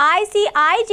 ICIJ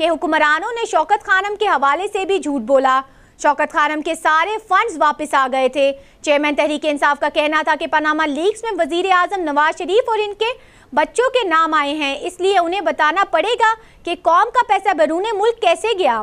کہ حکمرانوں نے شوکت خانم کے حوالے سے بھی جھوٹ بولا۔ شوکت خانم کے سارے فنڈز واپس آ گئے تھے۔ چیئرمین تحریک انصاف کا کہنا تھا کہ پاناما لیکس میں وزیر اعظم نواز شریف اور ان کے بچوں کے نام آئے ہیں، اس لیے انہیں بتانا پڑے گا کہ قوم کا پیسہ بیرون ملک کیسے گیا۔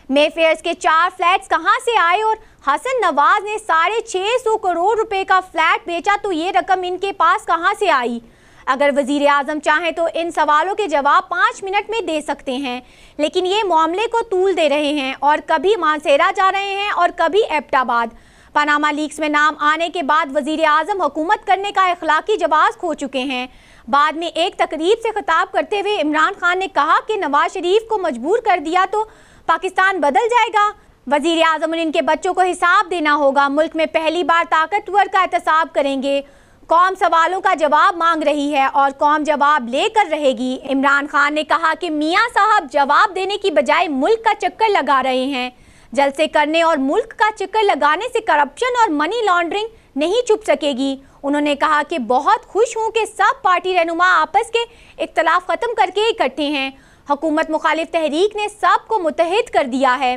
مے فیئرز کے 4 فلیٹس کہاں سے آئے اور حسن نواز نے 650 کروڑ روپے کا فلیٹ بیچا تو یہ رقم ان کے پاس کہاں سے آئی؟ اگر وزیر اعظم چاہیں تو ان سوالوں کے جواب 5 منٹ میں دے سکتے ہیں، لیکن یہ معاملے کو طول دے رہے ہیں اور کبھی مانسہرہ جا رہے ہیں اور کبھی ایبٹ آباد۔ پاناما لیکس میں نام آنے کے بعد وزیر اعظم حکومت کرنے کا اخلاقی جواز کھو چکے ہیں۔ بعد میں ایک تقریب سے خطاب کرتے ہوئے عمران خان نے کہا کہ نواز شریف کو مجبور کر دیا تو پاکستان بدل جائے گا۔ وزیر اعظم اور ان کے بچوں کو حساب دینا ہوگا۔ ملک میں پہلی بار طاقتور کا احتساب کریں گے۔ قوم سوالوں کا جواب مانگ رہی ہے اور قوم جواب لے کر رہے گی۔ عمران خان نے کہا کہ میاں صاحب جواب دینے کی بجائے ملک کا چکر لگا رہے ہیں۔ جلسے کرنے اور ملک کا چکر لگانے سے کرپشن اور منی لانڈرنگ نہیں چھپ سکے گی۔ انہوں نے کہا کہ بہت خوش ہوں کہ سب پارٹی رہنما آپس کے اختلاف ختم کر کے اکٹھے ہیں۔ حکومت مخالف تحریک نے سب کو متحد کر دیا ہے۔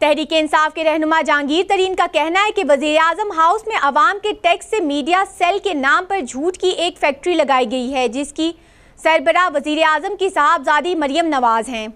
تحریک انصاف کے رہنما جہانگیر ترین کا کہنا ہے کہ وزیر اعظم ہاؤس میں عوام کے ٹیکس سے میڈیا سیل کے نام پر جھوٹ کی ایک فیکٹری لگائی گئی ہے، جس کی سربراہ وزیر اعظم کی صاحبزادی مریم نواز ہیں۔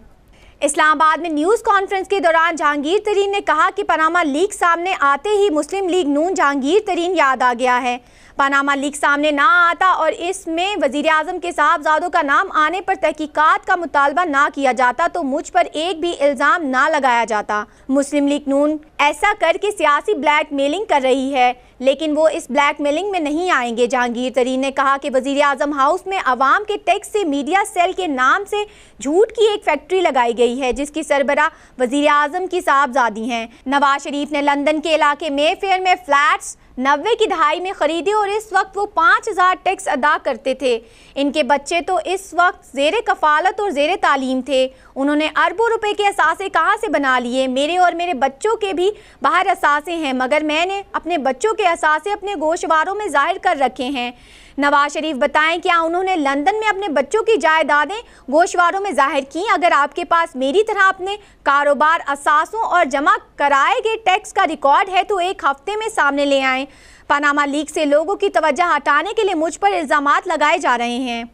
اسلام آباد میں نیوز کانفرنس کے دوران جہانگیر ترین نے کہا کہ پاناما لیک سامنے آتے ہی مسلم لیگ نون جہانگیر ترین یاد آ گیا ہے۔ پاناما لیک سامنے نہ آتا اور اس میں وزیر اعظم کے صاحبزادوں کا نام آنے پر تحقیقات کا مطالبہ نہ کیا جاتا تو مجھ پر ایک بھی الزام نہ لگایا جاتا۔ مسلم لیگ نون ایسا کر کے سیاسی بلیک میلنگ کر رہی ہے، لیکن وہ اس بلیک میلنگ میں نہیں آئیں گے۔ جہانگیر ترین نے کہا کہ وزیر اعظم ہاؤس میں عوام کے ٹیکس سے میڈیا سیل کے نام سے جھوٹ کی ایک فیکٹری لگائی گئی ہے، جس کی سربراہ وزیر اعظم کی صاحبزادی ہیں۔ نواز شریف نے لندن کے علاقے مے فیئر میں فلیٹس 90 کی دہائی میں خریدے اور اس وقت وہ 5000 ٹیکس ادا کرتے تھے۔ ان کے بچے تو اس وقت زیر کفالت اور زیر تعلیم تھے۔ انہوں نے اربوں روپے کے اثاثے کہاں سے بنا لیے؟ میرے اور میرے بچوں کے بھی باہر اثاثے ہیں، مگر میں نے اپنے بچوں کے اثاثے اپنے گوشواروں میں ظاہر کر رکھے ہیں۔ نواز شریف بتائیں کیا انہوں نے لندن میں اپنے بچوں کی جائیدادیں گوشواروں میں ظاہر کی؟ اگر آپ کے پاس میری طرح اپنے کاروبار اثاثوں اور جمع کرائے گئے ٹیکس کا ریکارڈ ہے تو ایک ہفتے میں سامنے لے آئیں۔ پاناما لیک سے لوگوں کی توجہ ہٹانے کے لیے مجھ پر الزامات لگائے جا رہے ہیں۔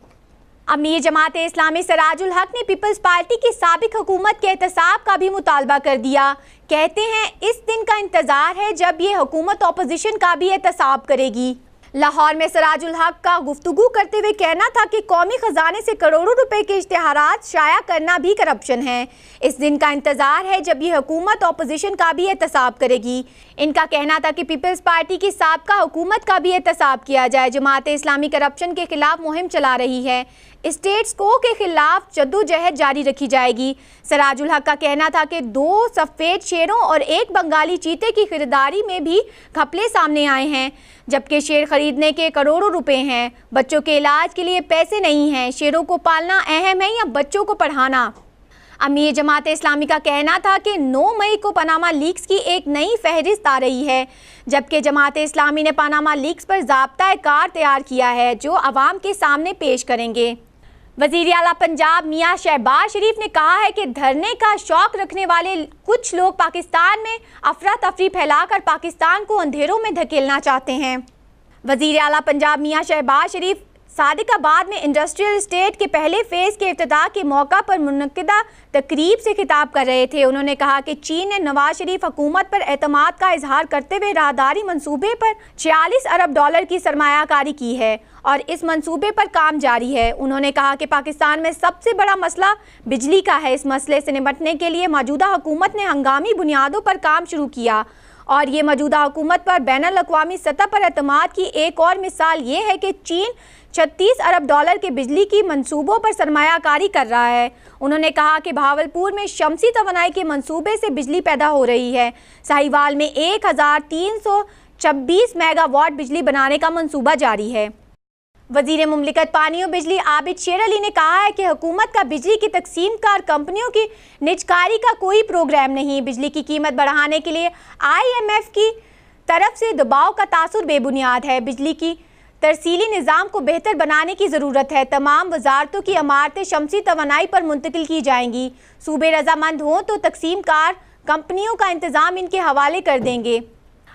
امیر جماعت اسلامی سراج الحق نے پیپلز پارٹی کی سابق حکومت کے احتساب کا بھی مطالبہ کر دیا۔ کہتے ہیں اس دن کا انتظار ہے جب یہ حکومت اپوزیشن کا بھی احتساب کرے گی۔ لاہور میں سراج الحق کا گفتگو کرتے ہوئے کہنا تھا کہ قومی خزانے سے کروڑوں روپے کے اشتہارات شائع کرنا بھی کرپشن ہے۔ اس دن کا انتظار ہے جب یہ حکومت اپوزیشن کا بھی احتساب کرے گی۔ ان کا کہنا تھا کہ پیپلز پارٹی کی سابقہ حکومت کا بھی احتساب کیا جائے۔ جماعت اسلامی کرپشن کے خلاف مہم چلا رہی ہے۔ اسٹیٹس کو کے خلاف جدوجہد جاری رکھی جائے گی۔ سراج الحق کا کہنا تھا کہ 2 سفید شیروں اور 1 بنگالی چیتے کی خریداری میں بھی گھپلے سامنے آئے ہیں، جبکہ شیر خریدنے کے کروڑوں روپے ہیں۔ بچوں کے علاج کے لیے پیسے نہیں ہیں۔ شیروں کو پالنا اہم ہے یا بچوں کو پڑھانا؟ امیر جماعت اسلامی کا کہنا تھا کہ 9 مئی کو پاناما لیکس کی ایک نئی فہرست آ رہی ہے، جبکہ جماعت اسلامی نے پاناما لیکس پر ضابطۂ کار تیار کیا ہے جو عوام کے سامنے پیش کریں گے۔ وزیر اعلیٰ پنجاب میاں شہباز شریف نے کہا ہے کہ دھرنے کا شوق رکھنے والے کچھ لوگ پاکستان میں افراتفری پھیلا کر پاکستان کو اندھیروں میں دھکیلنا چاہتے ہیں۔ وزیر اعلیٰ پنجاب میاں شہباز شریف صادق آباد میں انڈسٹریل اسٹیٹ کے پہلے فیز کے افتتاح کے موقع پر منعقدہ تقریب سے خطاب کر رہے تھے۔ انہوں نے کہا کہ چین نے نواز شریف حکومت پر اعتماد کا اظہار کرتے ہوئے راہداری منصوبے پر 46 ارب ڈالر کی سرمایہ کاری کی ہے اور اس منصوبے پر کام جاری ہے۔ انہوں نے کہا کہ پاکستان میں سب سے بڑا مسئلہ بجلی کا ہے۔ اس مسئلے سے نمٹنے کے لیے موجودہ حکومت نے ہنگامی بنیادوں پر کام شروع کیا اور یہ موجودہ حکومت پر بین الاقوامی سطح پر اعتماد کی ایک اور مثال یہ ہے کہ چین 36 ارب ڈالر کے بجلی کی منصوبوں پر سرمایہ کاری کر رہا ہے۔ انہوں نے کہا کہ بھاولپور میں شمسی توانائی کے منصوبے سے بجلی پیدا ہو رہی ہے۔ ساہیوال میں 1326 میگا واٹ بجلی بنانے کا منصوبہ جاری ہے۔ وزیر مملکت پانی و بجلی عابد شیر علی نے کہا ہے کہ حکومت کا بجلی کی تقسیم کار کمپنیوں کی نجکاری کا کوئی پروگرام نہیں۔ بجلی کی قیمت بڑھانے کے لیے IMF کی طرف سے دباؤ کا تاثر بے بنیاد ہے۔ بجلی کی ترسیلی نظام کو بہتر بنانے کی ضرورت ہے۔ تمام وزارتوں کی عمارتیں شمسی توانائی پر منتقل کی جائیں گی۔ صوبے رضامند ہوں تو تقسیم کار کمپنیوں کا انتظام ان کے حوالے کر دیں گے۔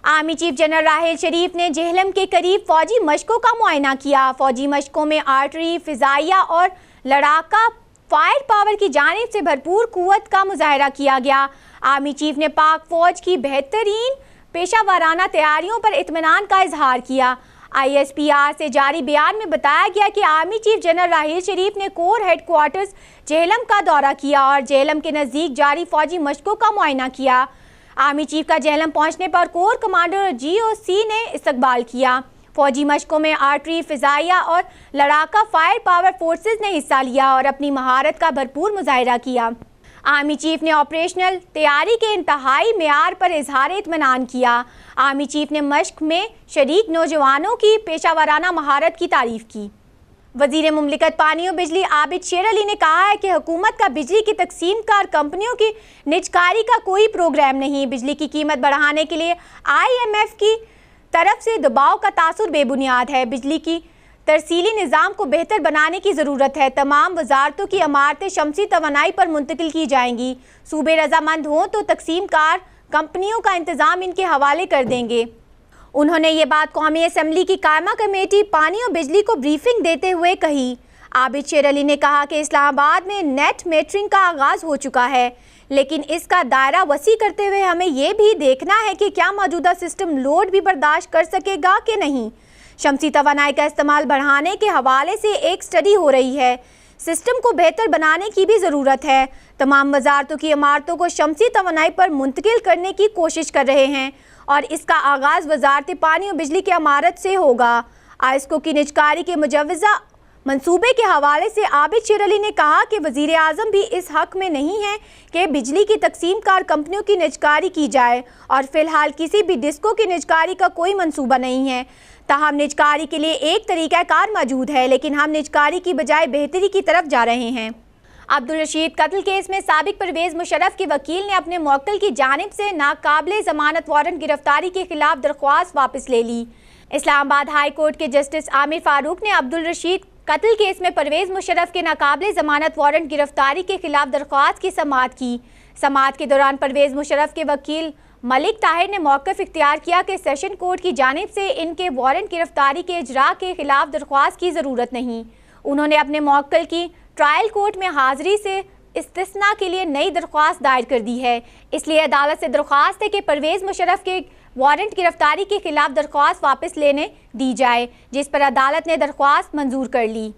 Army chief general Raheel Sharif نے جہلم کے قریب فوجی مشقوں کا معائنہ کیا۔ فوجی مشقوں میں آرٹری، فضائیہ اور لڑاکا فائر پاور کی جانب سے بھرپور قوت کا مظاہرہ کیا گیا۔ آرمی چیف نے پاک فوج کی بہترین پیشہ ورانہ تیاریوں پر اطمینان کا اظہار کیا۔ ISPR سے جاری بیان میں بتایا گیا کہ army chief general Raheel Sharif نے کور ہیڈ کوارٹرز جہلم کا دورہ کیا اور جہلم کے نزدیک جاری فوجی مشقوں کا معائنہ کیا۔ آرمی چیف کا جہلم پہنچنے پر کور کمانڈر اور GOC نے استقبال کیا۔ فوجی مشقوں میں آرٹری، فضائیہ اور لڑاکا فائر پاور فورسز نے حصہ لیا اور اپنی مہارت کا بھرپور مظاہرہ کیا۔ آرمی چیف نے آپریشنل تیاری کے انتہائی معیار پر اظہار اطمینان کیا۔ آرمی چیف نے مشق میں شریک نوجوانوں کی پیشہ ورانہ مہارت کی تعریف کی۔ وزیر مملکت پانی و بجلی عابد شیر علی نے کہا ہے کہ حکومت کا بجلی کی تقسیم کار کمپنیوں کی نجکاری کا کوئی پروگرام نہیں۔ بجلی کی قیمت بڑھانے کے لیے IMF کی طرف سے دباؤ کا تاثر بے بنیاد ہے۔ بجلی کی ترسیلی نظام کو بہتر بنانے کی ضرورت ہے۔ تمام وزارتوں کی عمارتیں شمسی توانائی پر منتقل کی جائیں گی۔ صوبے رضامند ہوں تو تقسیم کار کمپنیوں کا انتظام ان کے حوالے کر دیں گے۔ انہوں نے یہ بات قومی اسمبلی کی قائمہ کمیٹی پانی و بجلی کو بریفنگ دیتے ہوئے کہی۔ عابد شیر علی نے کہا کہ اسلام آباد میں نیٹ میٹرنگ کا آغاز ہو چکا ہے، لیکن اس کا دائرہ وسیع کرتے ہوئے ہمیں یہ بھی دیکھنا ہے کہ کیا موجودہ سسٹم لوڈ بھی برداشت کر سکے گا کہ نہیں۔ شمسی توانائی کا استعمال بڑھانے کے حوالے سے ایک سٹڈی ہو رہی ہے۔ سسٹم کو بہتر بنانے کی بھی ضرورت ہے۔ تمام وزارتوں کی عمارتوں کو شمسی توانائی پر منتقل کرنے کی کوشش کر رہے ہیں اور اس کا آغاز وزارت پانی و بجلی کی عمارت سے ہوگا۔ آئسکو کی نجکاری کے مجوزہ منصوبے کے حوالے سے عابد شیر علی نے کہا کہ وزیر اعظم بھی اس حق میں نہیں ہے کہ بجلی کی تقسیم کار کمپنیوں کی نجکاری کی جائے اور فی الحال کسی بھی ڈسکو کی نجکاری کا کوئی منصوبہ نہیں ہے۔ تاہم نجکاری کے لیے ایک طریقہ کار موجود ہے، لیکن ہم نجکاری کی بجائے بہتری کی طرف جا رہے ہیں۔ عبدالرشید قتل کیس میں سابق پرویز مشرف کے وکیل نے اپنے موکل کی جانب سے ناقابل ضمانت وارنٹ گرفتاری کے خلاف درخواست واپس لے لی۔ اسلام آباد ہائی کورٹ کے جسٹس عامر فاروق نے عبدالرشید قتل کیس میں پرویز مشرف کے ناقابل ضمانت وارنٹ گرفتاری کے خلاف درخواست کی سماعت کی۔ سماعت کے دوران پرویز مشرف کے وکیل ملک طاہر نے موقف اختیار کیا کہ سیشن کورٹ کی جانب سے ان کے وارنٹ گرفتاری کے اجراء کے خلاف درخواست کی ضرورت نہیں۔ انہوں نے اپنے موکل کی ٹرائل کورٹ میں حاضری سے استثناء کے لیے نئی درخواست دائر کر دی ہے، اس لیے عدالت سے درخواست ہے کہ پرویز مشرف کے وارنٹ گرفتاری کے خلاف درخواست واپس لینے دی جائے، جس پر عدالت نے درخواست منظور کر لی۔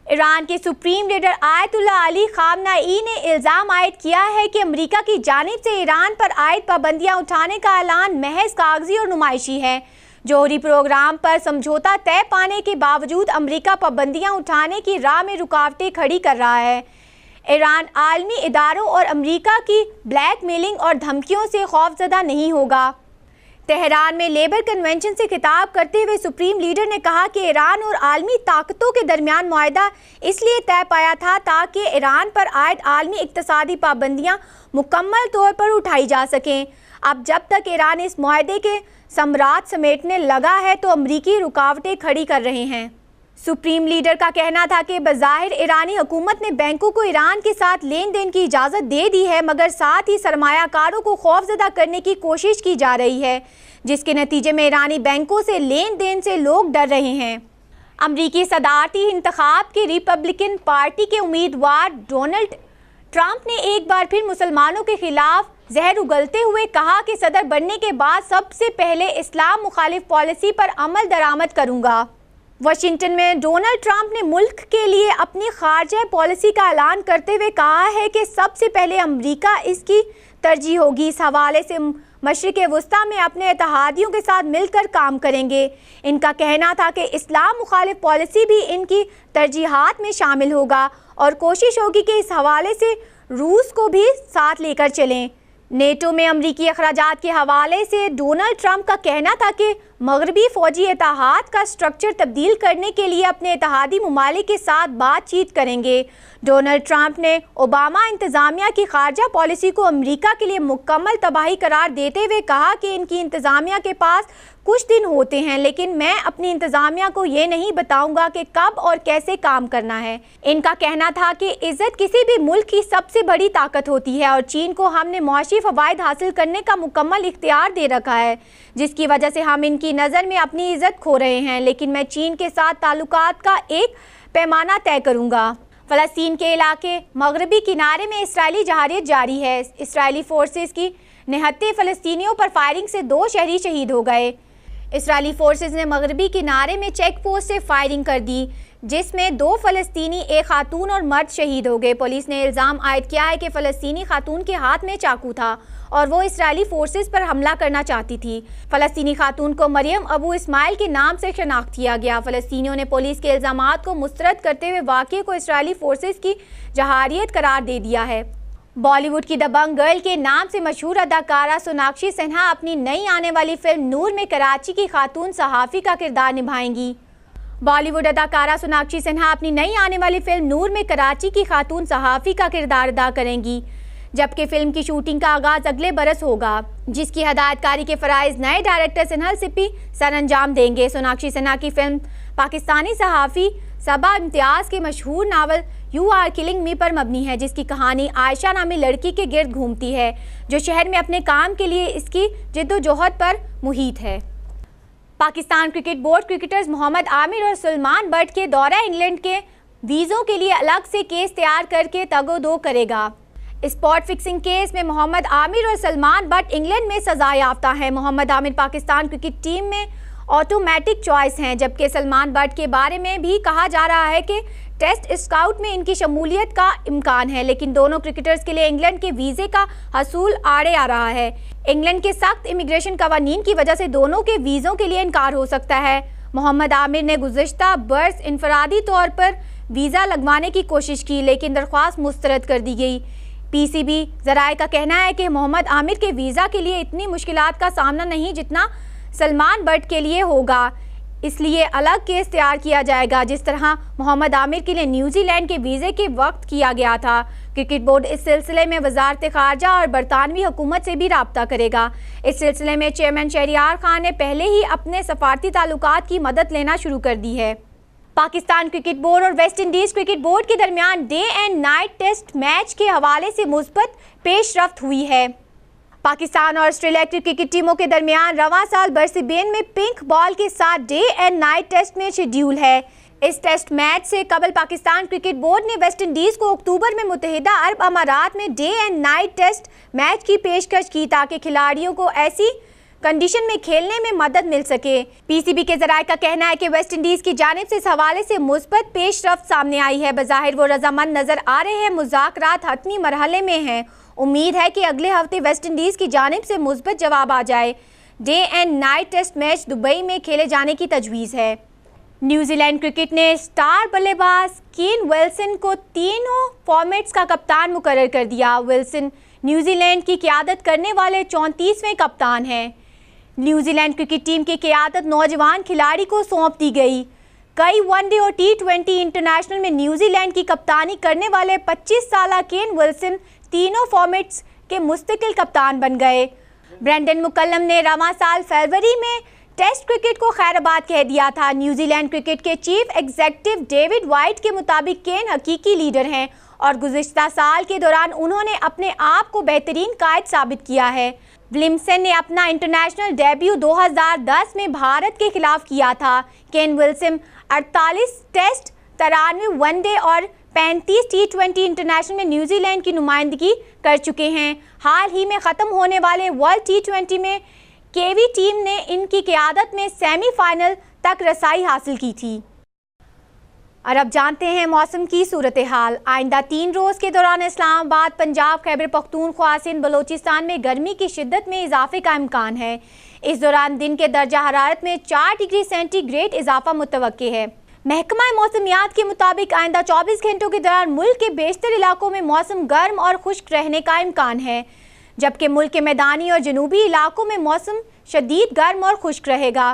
ایران کے سپریم لیڈر آیت اللہ علی خامنہ ای نے الزام عائد کیا ہے کہ امریکہ کی جانب سے ایران پر عائد پابندیاں اٹھانے کا اعلان محض کاغذی اور نمائشی ہے۔ جوہری پروگرام پر سمجھوتہ طے پانے کے باوجود امریکہ پابندیاں اٹھانے کی راہ میں رکاوٹیں کھڑی کر رہا ہے۔ ایران عالمی اداروں اور امریکہ کی بلیک میلنگ اور دھمکیوں سے خوفزدہ نہیں ہوگا۔ تہران میں لیبر کنونشن سے خطاب کرتے ہوئے سپریم لیڈر نے کہا کہ ایران اور عالمی طاقتوں کے درمیان معاہدہ اس لیے طے پایا تھا تاکہ ایران پر عائد عالمی اقتصادی پابندیاں مکمل طور پر اٹھائی جا سکیں۔ اب جب تک ایران اس معاہدے کے ثمرات سمیٹنے لگا ہے تو امریکی رکاوٹیں کھڑی کر رہے ہیں۔ سپریم لیڈر کا کہنا تھا کہ بظاہر ایرانی حکومت نے بینکوں کو ایران کے ساتھ لین دین کی اجازت دے دی ہے، مگر ساتھ ہی سرمایہ کاروں کو خوفزدہ کرنے کی کوشش کی جا رہی ہے، جس کے نتیجے میں ایرانی بینکوں سے لین دین سے لوگ ڈر رہے ہیں۔ امریکی صدارتی انتخاب کے ریپبلکن پارٹی کے امیدوار ڈونلڈ ٹرمپ نے ایک بار پھر مسلمانوں کے خلاف زہر اگلتے ہوئے کہا کہ صدر بننے کے بعد سب سے پہلے اسلام مخالف پالیسی پر عمل درآمد کروں گا۔ واشنگٹن میں ڈونلڈ ٹرمپ نے ملک کے لیے اپنی خارجہ پالیسی کا اعلان کرتے ہوئے کہا ہے کہ سب سے پہلے امریکہ اس کی ترجیح ہوگی۔ اس حوالے سے مشرق وسطیٰ میں اپنے اتحادیوں کے ساتھ مل کر کام کریں گے۔ ان کا کہنا تھا کہ اسلام مخالف پالیسی بھی ان کی ترجیحات میں شامل ہوگا اور کوشش ہوگی کہ اس حوالے سے روس کو بھی ساتھ لے کر چلیں۔ نیٹو میں امریکی اخراجات کے حوالے سے ڈونلڈ ٹرمپ کا کہنا تھا کہ مغربی فوجی اتحاد کا سٹرکچر تبدیل کرنے کے لیے اپنے اتحادی ممالک کے ساتھ بات چیت کریں گے۔ ڈونلڈ ٹرمپ نے اوباما انتظامیہ کی خارجہ پالیسی کو امریکہ کے لیے مکمل تباہی قرار دیتے ہوئے کہا کہ ان کی انتظامیہ کے پاس کچھ دن ہوتے ہیں، لیکن میں اپنی انتظامیہ کو یہ نہیں بتاؤں گا کہ کب اور کیسے کام کرنا ہے۔ ان کا کہنا تھا کہ عزت کسی بھی ملک کی سب سے بڑی طاقت ہوتی ہے اور چین کو ہم نے معاشی فوائد حاصل کرنے کا مکمل اختیار دے رکھا ہے، جس کی وجہ سے ہم ان کی نظر میں اپنی عزت کھو رہے ہیں، لیکن میں چین کے ساتھ تعلقات کا ایک پیمانہ طے کروں گا۔ فلسطین کے علاقے مغربی کنارے میں اسرائیلی جارحیت جاری ہے۔ اسرائیلی فورسز کی نہتے فلسطینیوں پر فائرنگ سے 2 شہری شہید ہو گئے۔ اسرائیلی فورسز نے مغربی کنارے میں چیک پوسٹ سے فائرنگ کر دی، جس میں 2 فلسطینی، ایک خاتون اور مرد شہید ہو گئے۔ پولیس نے الزام عائد کیا ہے کہ فلسطینی خاتون کے ہاتھ میں چاقو تھا اور وہ اسرائیلی فورسز پر حملہ کرنا چاہتی تھی۔ فلسطینی خاتون کو مریم ابو اسماعیل کے نام سے شناخت کیا گیا۔ فلسطینیوں نے پولیس کے الزامات کو مسترد کرتے ہوئے واقعے کو اسرائیلی فورسز کی جارحیت قرار دے دیا ہے۔ بالی ووڈ کی دبنگ گرل کے نام سے مشہور اداکارہ سوناکشی سنہا اپنی نئی آنے والی فلم نور میں کراچی کی خاتون صحافی کا کردار نبھائیں گی۔ بالی ووڈ اداکارہ سوناکشی سنہا اپنی نئی آنے والی فلم نور میں کراچی کی خاتون صحافی کا کردار ادا کریں گی، جبکہ فلم کی شوٹنگ کا آغاز اگلے برس ہوگا، جس کی ہدایت کاری کے فرائض نئے ڈائریکٹر سنہل سپی سر انجام دیں گے۔ سوناکشی سنہا کی فلم پاکستانی صحافی صبا امتیاز کے مشہور ناول یو آر کلنگ می پر مبنی ہے، جس کی کہانی عائشہ نامی لڑکی کے گرد گھومتی ہے جو شہر میں اپنے کام کے لیے اس کی جدوجہد پر محیط ہے۔ پاکستان کرکٹ بورڈ کرکٹرز محمد عامر اور سلمان بٹ کے دورہ انگلینڈ کے ویزوں کے لیے الگ سے کیس تیار کر کے تگ و دو کرے گا۔ اسپاٹ فکسنگ کیس میں محمد عامر اور سلمان بٹ انگلینڈ میں سزا یافتہ ہیں۔ محمد عامر پاکستان کرکٹ ٹیم میں آٹومیٹک چوائس ہیں، جبکہ سلمان بٹ کے بارے میں بھی کہا جا رہا ہے کہ ٹیسٹ اسکاؤٹ میں ان کی شمولیت کا امکان ہے، لیکن دونوں کرکٹرز کے لیے انگلینڈ کے ویزے کا حصول آڑے آ رہا ہے۔ انگلینڈ کے سخت امیگریشن قوانین کی وجہ سے دونوں کے ویزوں کے لیے انکار ہو سکتا ہے۔ محمد عامر نے گزشتہ برس انفرادی طور پر ویزا لگوانے کی کوشش کی، لیکن درخواست مسترد کر دی گئی۔ پی سی بی ذرائع کا کہنا ہے کہ محمد عامر کے ویزا کے لیے اتنی مشکلات کا سامنا نہیں جتنا سلمان بٹ کے لیے ہوگا، اس لیے الگ کیس تیار کیا جائے گا، جس طرح محمد عامر کے لیے نیوزی لینڈ کے ویزے کے وقت کیا گیا تھا۔ کرکٹ بورڈ اس سلسلے میں وزارت خارجہ اور برطانوی حکومت سے بھی رابطہ کرے گا۔ اس سلسلے میں چیئرمین شہریار خان نے پہلے ہی اپنے سفارتی تعلقات کی مدد لینا شروع کر دی ہے۔ پاکستان کرکٹ بورڈ اور ویسٹ انڈیز کرکٹ بورڈ کے درمیان day and night test match کے حوالے سے مثبت پیش رفت ہوئی ہے۔ پاکستان اور آسٹریلیا کی کرکٹ ٹیموں کے درمیان رواں سال برسبین میں پنک بال کے ساتھ day and night test match schedule ہے۔ اس ٹیسٹ میچ سے قبل پاکستان کرکٹ بورڈ نے ویسٹ انڈیز کو اکتوبر میں متحدہ عرب امارات میں day and night test match کی پیشکش کی تاکہ کھلاڑیوں کو ایسی کنڈیشن میں کھیلنے میں مدد مل سکے۔ پی سی بی کے ذرائع کا کہنا ہے کہ ویسٹ انڈیز کی جانب سے اس حوالے سے مثبت پیش رفت سامنے آئی ہے۔ بظاہر وہ رضامند نظر آ رہے ہیں، مذاکرات حتمی مرحلے میں ہیں۔ امید ہے کہ اگلے ہفتے ویسٹ انڈیز کی جانب سے مثبت جواب آ جائے۔ Day and night test match Dubai میں کھیلے جانے کی تجویز ہے۔ نیوزی لینڈ کرکٹ نے سٹار بلے باز کین ولسن کو تینوں فارمیٹس کا کپتان مقرر کر دیا۔ ولسن نیوزی لینڈ کی قیادت کرنے والے 34ویں کپتان ہیں۔ نیوزی لینڈ کرکٹ ٹیم کی قیادت نوجوان کھلاڑی کو سونپ دی گئی۔ کئی ون ڈے اور T20 انٹرنیشنل میں نیوزی لینڈ کی کپتانی کرنے والے 25 سالہ کین ولسن تینوں فارمیٹس کے مستقل کپتان بن گئے۔ برینڈن مکلم نے رواں سال فروری میں ٹیسٹ کرکٹ کو خیر آباد کہہ دیا تھا۔ نیوزی لینڈ کرکٹ کے چیف ایگزیکٹو ڈیوڈ وائٹ کے مطابق کین حقیقی لیڈر ہیں اور گزشتہ سال کے دوران انہوں نے اپنے آپ کو بہترین قائد ثابت کیا ہے۔ ولمسن نے اپنا انٹرنیشنل ڈیبیو 2010 میں بھارت کے خلاف کیا تھا۔ Can Wilson 48 test, 93 one day اور 35 T20 انٹرنیشنل میں نیوزی لینڈ کی نمائندگی کر چکے ہیں۔ حال ہی میں ختم ہونے والے ورلڈ T20 میں کیوی ٹیم نے ان کی قیادت میں سیمی فائنل تک رسائی حاصل کی تھی۔ اور اب جانتے ہیں موسم کی صورتحال۔ آئندہ 3 روز کے دوران اسلام آباد، پنجاب، خیبر پختونخوا، سندھ، بلوچستان میں گرمی کی شدت میں اضافے کا امکان ہے۔ اس دوران دن کے درجہ حرارت میں 4 ڈگری سینٹی گریڈ اضافہ متوقع ہے۔ محکمہ موسمیات کے مطابق آئندہ 24 گھنٹوں کے دوران ملک کے بیشتر علاقوں میں موسم گرم اور خشک رہنے کا امکان ہے، جبکہ ملک کے میدانی اور جنوبی علاقوں میں موسم شدید گرم اور خشک رہے گا۔